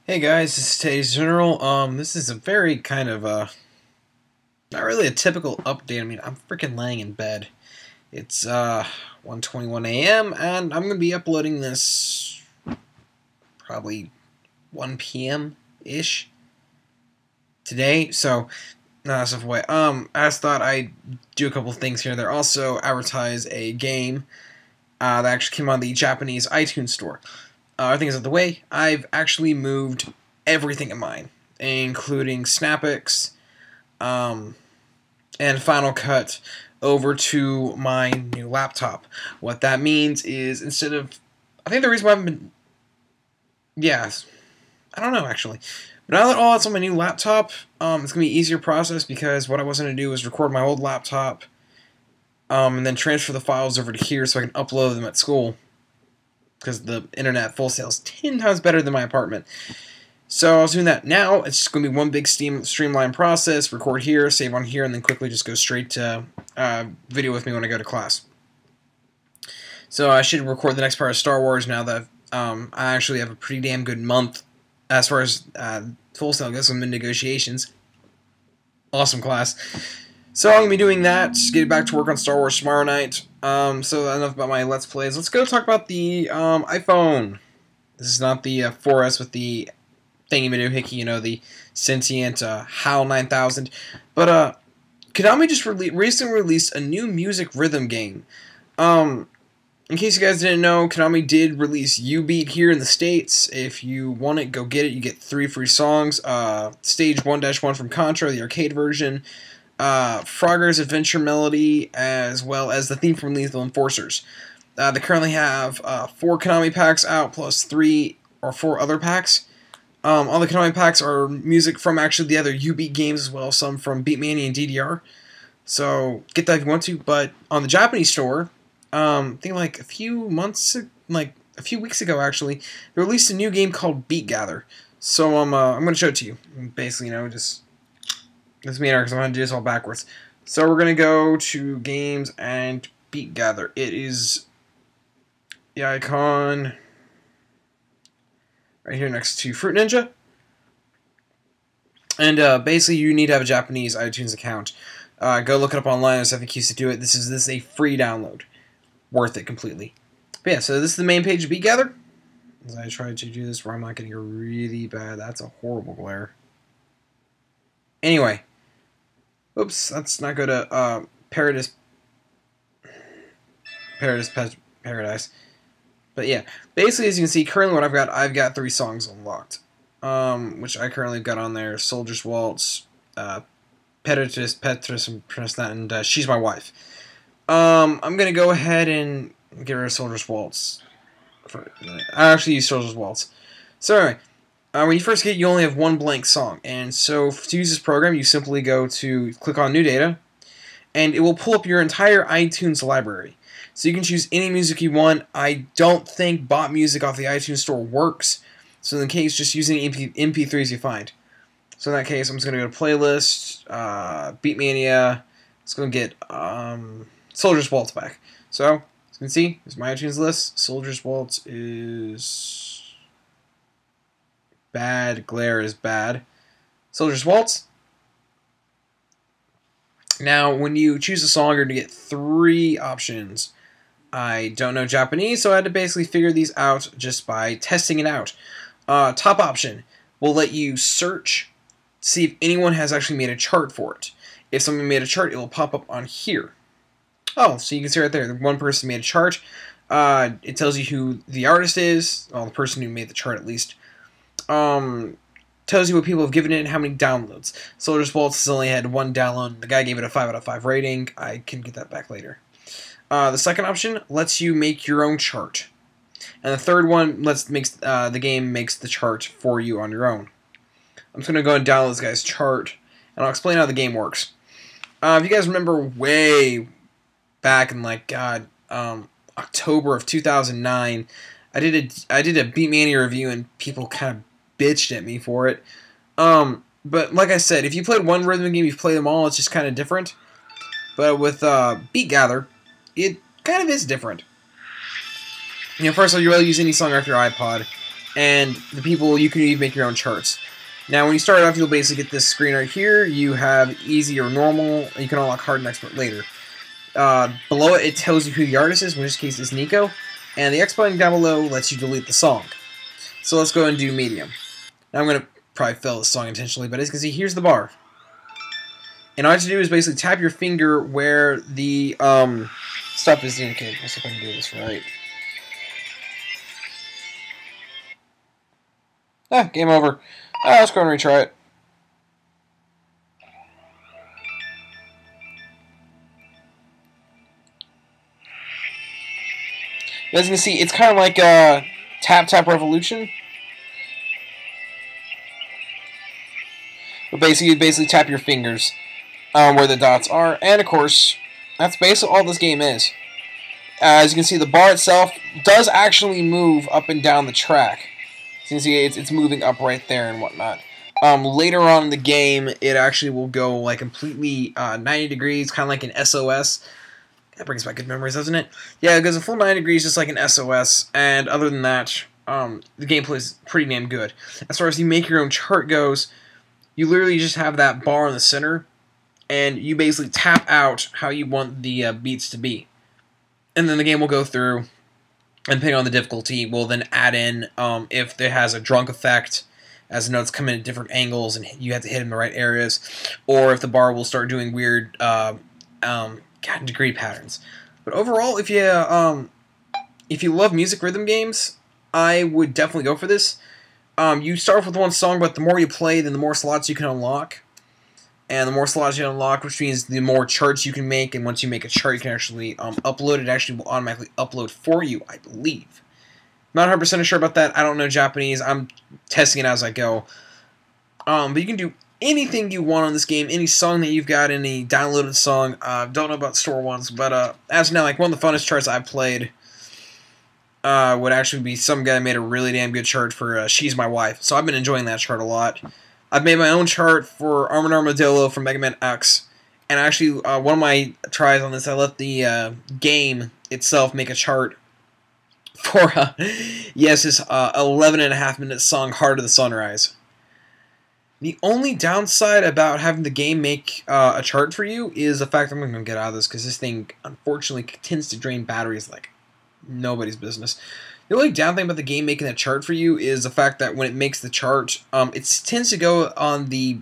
Hey guys, this is Today's General. This is a very kind of not really a typical update. I mean, I'm freaking laying in bed. It's 1:21 a.m. and I'm gonna be uploading this probably 1 p.m. ish today. So, not stuff away. I just thought I'd do a couple things here and there. Also, advertise a game that actually came on the Japanese iTunes store. Everything is out of the way. I've actually moved everything of mine, including Snapix and Final Cut, over to my new laptop. What that means is I think the reason why I've been, yeah, I don't know actually. But now that all that's on my new laptop, it's gonna be an easier process because what I was gonna do is record my old laptop, and then transfer the files over to here so I can upload them at school. Because the internet full sail is 10 times better than my apartment. So I was doing that. Now it's just going to be one big streamlined process. Record here, save on here, and then quickly just go straight to video with me when I go to class. So I should record the next part of Star Wars now that I actually have a pretty damn good month as far as full sail goes. I'm in negotiations. Awesome class. So I'm going to be doing that, just get back to work on Star Wars tomorrow night. So enough about my Let's Plays. Let's go talk about the iPhone. This is not the 4S with the thingy-majiggy, you know, the sentient HAL 9000. But Konami just recently released a new music rhythm game. In case you guys didn't know, Konami did release U-Beat here in the States. If you want it, go get it. You get 3 free songs. Stage 1-1 from Contra, the arcade version. Frogger's Adventure Melody, as well as the theme from Lethal Enforcers. They currently have 4 Konami packs out, plus 3 or 4 other packs. All the Konami packs are music from actually the other U-Beat games as well, some from Beatmania and DDR. So get that if you want to. But on the Japanese store, I think like a few weeks ago actually, they released a new game called Beatgather. So I'm going to show it to you. Basically, just this means because I'm going to do this all backwards. So we're going to go to games and Beatgather. It is the icon right here next to Fruit Ninja. And basically you need to have a Japanese iTunes account. Go look it up online. There's FAQs to do it. This is a free download. Worth it completely. But yeah, so this is the main page of Beatgather. As I try to do this where I'm not getting a really bad. That's a horrible glare. Anyway. Oops, let's not go to Paradise. But yeah, basically as you can see, currently what I've got 3 songs unlocked. Which I currently got on there: Soldier's Waltz, Petrus, and She's My Wife. I'm gonna go ahead and get rid of Soldier's Waltz. I actually use Soldier's Waltz. So anyway. When you first get it, you only have 1 blank song, and so to use this program, you simply click on New Data, and it will pull up your entire iTunes library. So you can choose any music you want. I don't think bought music off the iTunes store works, so in the case, just use any MP3s you find. So in that case, I'm just going to go to Playlist, Beatmania, let's go and get Soldier's Waltz back. So, as you can see, here's my iTunes list. Soldier's Waltz is bad. Glare is bad. Soldier's Waltz. Now, when you choose a song, you're going to get 3 options. I don't know Japanese, so I had to basically figure these out just by testing it out. Top option will let you search, see if anyone has actually made a chart for it. If someone made a chart, it will pop up on here. Oh, so you can see right there, one person made a chart. It tells you who the artist is, well, the person who made the chart at least. Tells you what people have given it and how many downloads. Soldier's Waltz has only had 1 download. The guy gave it a 5 out of 5 rating. I can get that back later. The second option lets you make your own chart. And the third one the game makes the chart for you on your own. I'm just going to go and download this guy's chart, and I'll explain how the game works. If you guys remember way back in October of 2009, I did a Beatmania review, and people kind of bitched at me for it. But like I said, if you played one rhythm game, you've played them all. It's just kind of different. But with Beatgather, it kind of is different. First of all, you're able to use any song off your iPod. and the people, you can even make your own charts. Now, when you start off, you'll basically get this screen right here. You have easy or normal. You can unlock hard and expert later. Below it, it tells you who the artist is, in this case is Nico, and the X button down below lets you delete the song. So let's go ahead and do medium. Now I'm going to probably fail this song intentionally, but as you can see, here's the bar. And all you have to do is basically tap your finger where the stuff is indicated. Let's see if I can do this right. Game over. Let's go and retry it. As you can see, it's kind of like a tap revolution. But basically, you basically tap your fingers where the dots are. And of course, that's basically all this game is. As you can see, the bar itself does actually move up and down the track. As you can see, it's moving up right there and whatnot. Later on in the game, it actually will go like completely 90 degrees, kind of like an SOS. That brings back good memories, doesn't it? Yeah, it goes a full 90 degrees just like an SOS, and other than that, the gameplay is pretty damn good. As far as you make your own chart goes, you literally just have that bar in the center, and you basically tap out how you want the beats to be. And then the game will go through, and depending on the difficulty, will then add in if it has a drunk effect, as the notes come in at different angles and you have to hit in the right areas, or if the bar will start doing weird degree patterns. But overall, if you love music rhythm games, I would definitely go for this. You start off with one song, but the more you play, then the more slots you can unlock. And the more slots you unlock, which means the more charts you can make, and once you make a chart, you can actually upload it. It actually will automatically upload for you, I believe. Not 100% sure about that. I don't know Japanese. I'm testing it as I go. But you can do anything you want on this game, any song that you've got, any downloaded song. Don't know about store ones, but as of now, like one of the funnest charts I've played would actually be some guy made a really damn good chart for She's My Wife. So I've been enjoying that chart a lot. I've made my own chart for Armadillo from Mega Man X, and actually one of my tries on this, I let the game itself make a chart for yes, this 11.5-minute song Heart of the Sunrise. The only downside about having the game make a chart for you is the fact I'm going to get out of this because this thing unfortunately tends to drain batteries like nobody's business. The only down thing about the game making that chart for you is the fact that when it makes the chart, it tends to go on the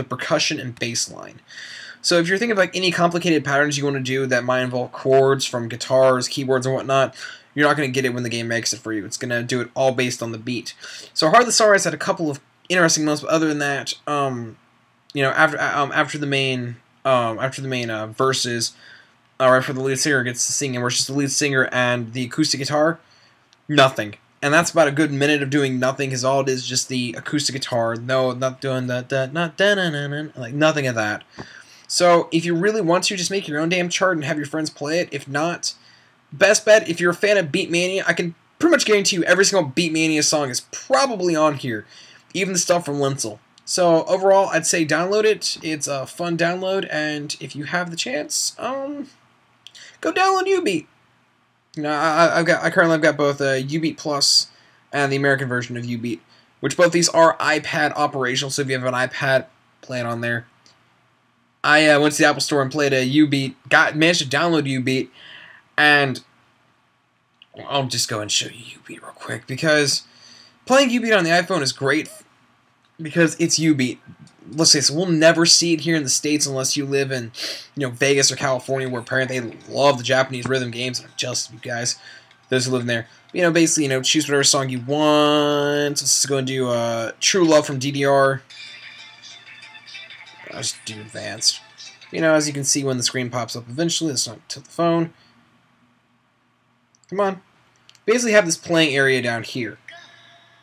percussion and bass line. So if you're thinking of like any complicated patterns you want to do that might involve chords from guitars, keyboards, and whatnot, you're not going to get it when the game makes it for you. It's going to do it all based on the beat. So Heart of the Sunrise had a couple of interesting moments, but other than that, after the main verses, right before the lead singer gets to sing, and where it's just the lead singer and the acoustic guitar, nothing. And that's about a good minute of doing nothing, because all it is just the acoustic guitar. No, not doing that, not like nothing of that. So if you really want to, just make your own damn chart and have your friends play it. If not, best bet, if you're a fan of Beatmania, I can pretty much guarantee you every single Beatmania song is probably on here, even the stuff from Linsel. So overall, I'd say download it. It's a fun download, and if you have the chance, go download Ubeat. You know, I currently have got both Ubeat Plus and the American version of Ubeat, which both these are iPad operational. So if you have an iPad, play it on there. I went to the Apple Store and played a Ubeat, managed to download Ubeat, and I'll just go and show you Ubeat real quick, because playing Ubeat on the iPhone is great because it's Ubeat. Let's say so we'll never see it here in the States unless you live in, Vegas or California, where apparently they love the Japanese rhythm games. I'm jealous of you guys, those who live in there. Basically, choose whatever song you want. So let's go and do True Love from DDR. I'll just do advanced. As you can see when the screen pops up eventually, let's not tilt the phone. Come on. Basically have this playing area down here.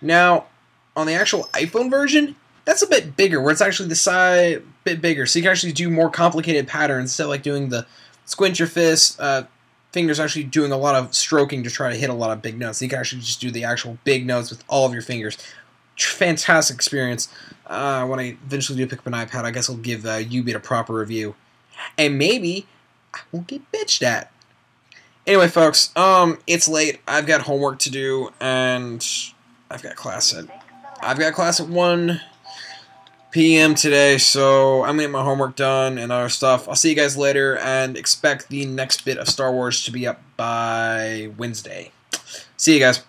Now, on the actual iPhone version, that's a bit bigger, where it's actually the side a bit bigger, so you can actually do more complicated patterns instead of like doing the squint your fist, fingers actually doing a lot of stroking to try to hit a lot of big notes. So you can actually just do the actual big notes with all of your fingers. Fantastic experience. When I eventually do pick up an iPad, I guess I'll give Ubeat a proper review. And maybe I won't get bitched at. Anyway, folks, it's late. I've got homework to do, and I've got class at 1 p.m. today, so I'm getting my homework done and other stuff. I'll see you guys later, and expect the next bit of Star Wars to be up by Wednesday. See you guys.